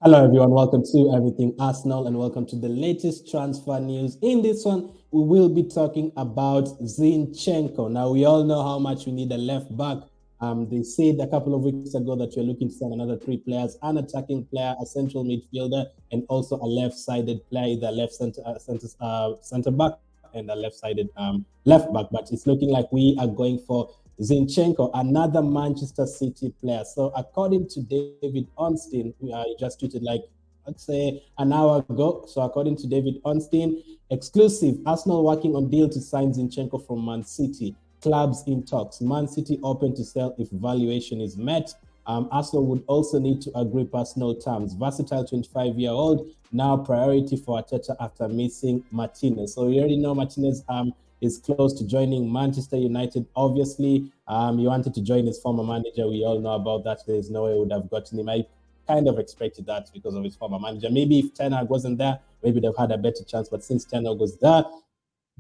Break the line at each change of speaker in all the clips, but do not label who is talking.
Hello, everyone. Welcome to Everything Arsenal and welcome to the latest transfer news. In this one, we will be talking about Zinchenko. Now, we all know how much we need a left back. They said a couple of weeks ago that we're looking to sign another three players: an attacking player, a central midfielder, and also a left-sided player, either left center back and a left-sided left back. But it's looking like we are going for Zinchenko, another Manchester City player. So, according to David Ornstein, he just tweeted like, let's say, an hour ago. So, according to David Ornstein, exclusive: Arsenal working on deal to sign Zinchenko from Man City. Clubs in talks. Man City open to sell if valuation is met. Arsenal would also need to agree personal terms. Versatile 25-year-old, now priority for Arteta after missing Martinez. So we already know Martinez is close to joining Manchester United. Obviously, he wanted to join his former manager. We all know about that. There's no way he would have gotten him. I kind of expected that because of his former manager. Maybe if Ten Hag wasn't there, maybe they've had a better chance. But since Ten Hag was there,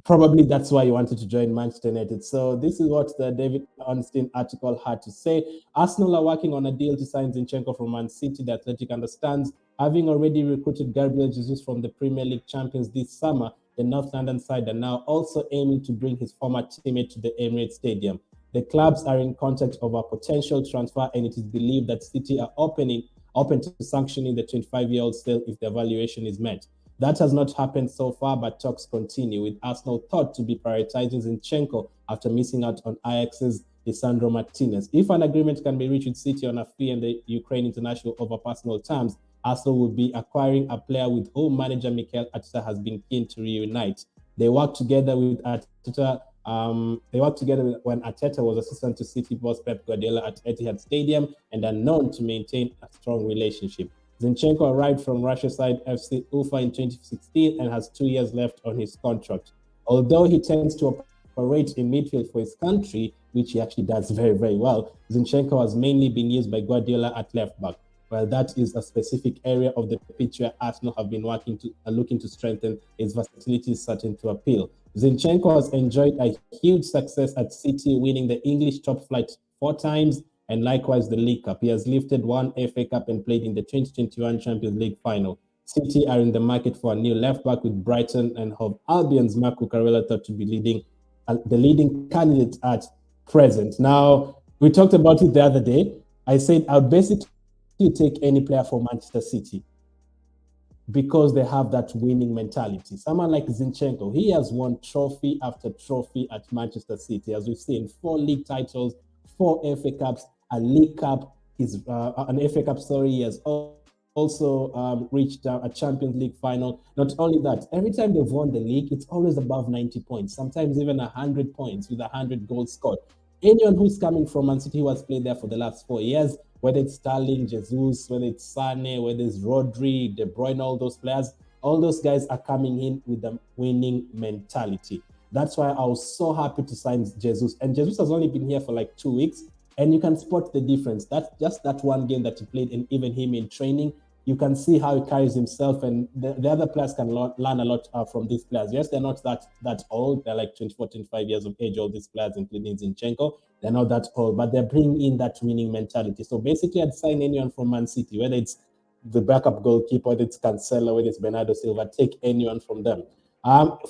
probably that's why he wanted to join Manchester United. So this is what the David Ornstein article had to say. Arsenal are working on a deal to sign Zinchenko from Man City. The Athletic understands, having already recruited Gabriel Jesus from the Premier League champions this summer, the North London side are now also aiming to bring his former teammate to the Emirates Stadium. The clubs are in contact over potential transfer, and it is believed that City are open to sanctioning the 25-year-old sale if the valuation is met. That has not happened so far, but talks continue, with Arsenal thought to be prioritizing Zinchenko after missing out on Ajax's Lisandro Martinez. If an agreement can be reached with City on a fee and the Ukraine international over personal terms, Arsenal will be acquiring a player with whom manager Mikel Arteta has been keen to reunite. They worked together with Arteta. When Arteta was assistant to City boss Pep Guardiola at Etihad Stadium and are known to maintain a strong relationship. Zinchenko arrived from Russia side FC Ufa in 2016 and has 2 years left on his contract. Although he tends to operate in midfield for his country, which he actually does very, very well, Zinchenko has mainly been used by Guardiola at left back. Well, that is a specific area of the pitch where Arsenal have been looking to strengthen. Its versatility is certain to appeal. Zinchenko has enjoyed a huge success at City, winning the English top flight 4 times and likewise the League Cup. He has lifted 1 FA Cup and played in the 2021 Champions League final. City are in the market for a new left back, with Brighton and Hove Albion's Marc Cucurella thought to be the leading candidate at present. Now, we talked about it the other day. I said I would basically take any player for Manchester City because they have that winning mentality. Someone like Zinchenko, he has won trophy after trophy at Manchester City, as we've seen: 4 league titles, 4 FA Cups, a League Cup. He's an FA Cup. He has also reached a Champions League final. Not only that, every time they've won the league, it's always above 90 points, sometimes even 100 points with 100 goals scored. Anyone who's coming from Man City who has played there for the last 4 years, whether it's Sterling, Jesus, whether it's Sane, whether it's Rodri, De Bruyne, all those players, all those guys are coming in with a winning mentality. That's why I was so happy to sign Jesus. And Jesus has only been here for like 2 weeks, and you can spot the difference. That's just that one game that he played, and even him in training, you can see how he carries himself, and the other players can learn a lot from these players. Yes, they're not that old. They're like 24, 25 years of age, all these players, including Zinchenko. They're not that old, but they're bringing in that winning mentality. So basically, I'd sign anyone from Man City, whether it's the backup goalkeeper, whether it's Cancelo, whether it's Bernardo Silva, take anyone from them.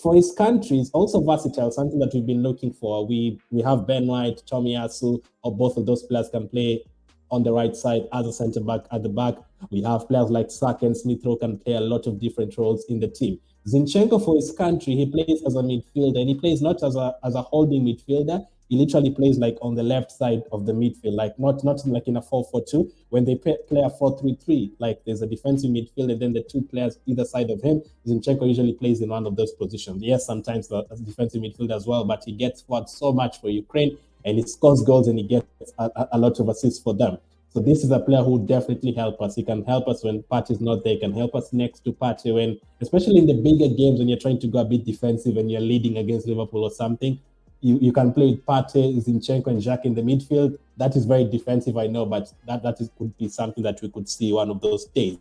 For his country, it's also versatile, something that we've been looking for. We have Ben White, Tomiyasu, or both of those players can play on the right side as a centre back at the back. We have players like Saka and Smith Rowe can play a lot of different roles in the team. Zinchenko, for his country, he plays as a midfielder, and he plays not as a holding midfielder. He literally plays like on the left side of the midfield, like not like in a 4-4-2. When they play a 4-3-3, like there's a defensive midfield and then the 2 players either side of him. Zinchenko usually plays in one of those positions. Yes, sometimes as a defensive midfield as well, but he gets forward so much for Ukraine, and he scores goals and he gets a lot of assists for them. So this is a player who will definitely help us. He can help us when Partey's not there. He can help us next to Partey when, especially in the bigger games when you're trying to go a bit defensive and you're leading against Liverpool or something. You can play with Partey, Zinchenko, and Jack in the midfield. That is very defensive, I know, but could be something that we could see one of those days.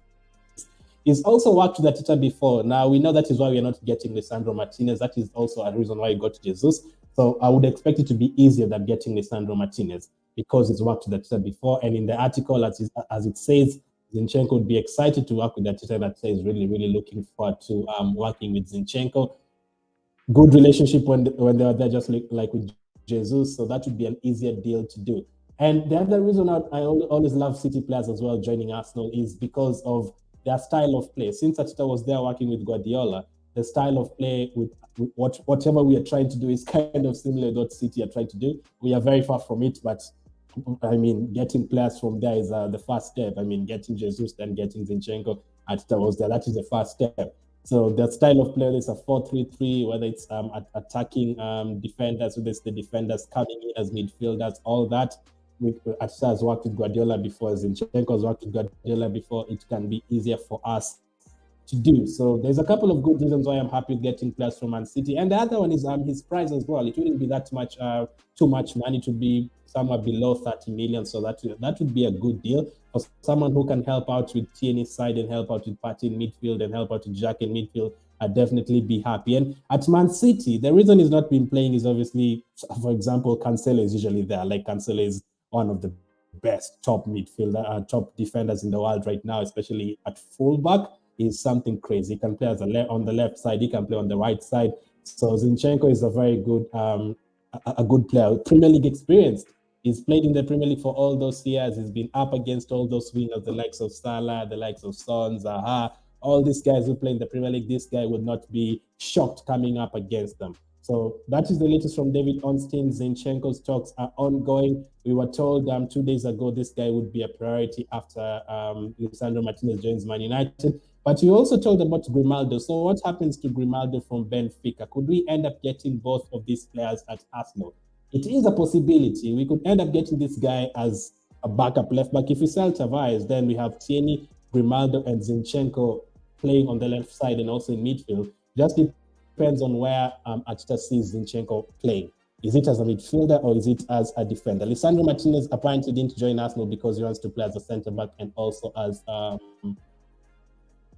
He's also worked with Arteta before. Now, we know that is why we are not getting Lisandro Martinez. That is also a reason why he got Jesus. So I would expect it to be easier than getting Lisandro Martinez because he's worked with Arteta before. And in the article, as it says, Zinchenko would be excited to work with Arteta, and Arteta is really, really looking forward to working with Zinchenko. Good relationship when they were there, just like with Jesus, so that would be an easier deal to do. And the other reason I always love City players as well joining Arsenal is because of their style of play. Since Arteta was there working with Guardiola, the style of play with whatever we are trying to do is kind of similar to what City are trying to do. We are very far from it, but I mean, getting players from there is the first step. I mean, getting Jesus, then getting Zinchenko, Arteta was there. That is the first step. So the style of play is a 4-3-3, whether it's attacking defenders, whether it's the defenders coming in as midfielders, all that. Arteta has worked with Guardiola before, Zinchenko has worked with Guardiola before. It can be easier for us to do. So there's a couple of good reasons why I'm happy getting players from Man City. And the other one is his price as well. It wouldn't be that much, too much money to be somewhere below 30 million. So that would be a good deal for someone who can help out with Tierney's side and help out with Partey in midfield and help out with Jack in midfield. I'd definitely be happy. And at Man City, the reason he's not been playing is obviously, for example, Cancelo is usually there. Like Cancelo is one of the best top midfielder, top defenders in the world right now, especially at fullback. Is something crazy. He can play on the left side. He can play on the right side. So Zinchenko is a very good, a good player. Premier League experienced. He's played in the Premier League for all those years. He's been up against all those wingers, the likes of Salah, the likes of Son, Zaha, all these guys who play in the Premier League. This guy would not be shocked coming up against them. So that is the latest from David Ornstein. Zinchenko's talks are ongoing. We were told 2 days ago this guy would be a priority after Lisandro Martinez joins Man United. But you also told about Grimaldo. So what happens to Grimaldo from Benfica? Could we end up getting both of these players at Arsenal? It is a possibility. We could end up getting this guy as a backup left back. If we sell Tavares, then we have Tierney, Grimaldo, and Zinchenko playing on the left side and also in midfield. Just depends on where Arteta sees Zinchenko playing. Is it as a midfielder or is it as a defender? Lisandro Martinez apparently didn't join Arsenal because he wants to play as a centre-back and also as a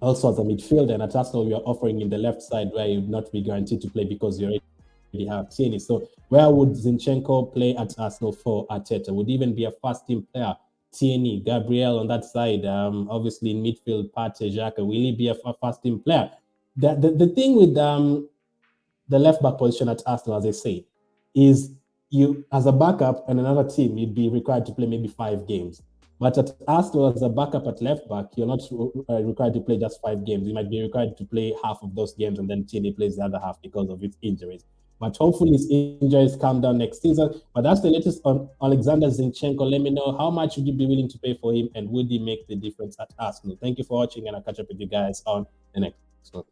midfielder. And at Arsenal, we are offering in the left side where you would not be guaranteed to play because you already have Tierney. So where would Zinchenko play at Arsenal for Arteta? Would even be a first-team player. Tierney, Gabriel on that side. Obviously in midfield, Partey, Xhaka. Will he be a first-team player? The thing with the left-back position at Arsenal, as I say, is you, as a backup and another team, you'd be required to play maybe 5 games. But at Arsenal, as a backup at left back, you're not required to play just 5 games. You might be required to play half of those games, and then Tierney plays the other half because of his injuries. But hopefully his injuries calm down next season. But that's the latest on Oleksandr Zinchenko. Let me know, how much would you be willing to pay for him, and would he make the difference at Arsenal? Thank you for watching, and I'll catch up with you guys on the next one.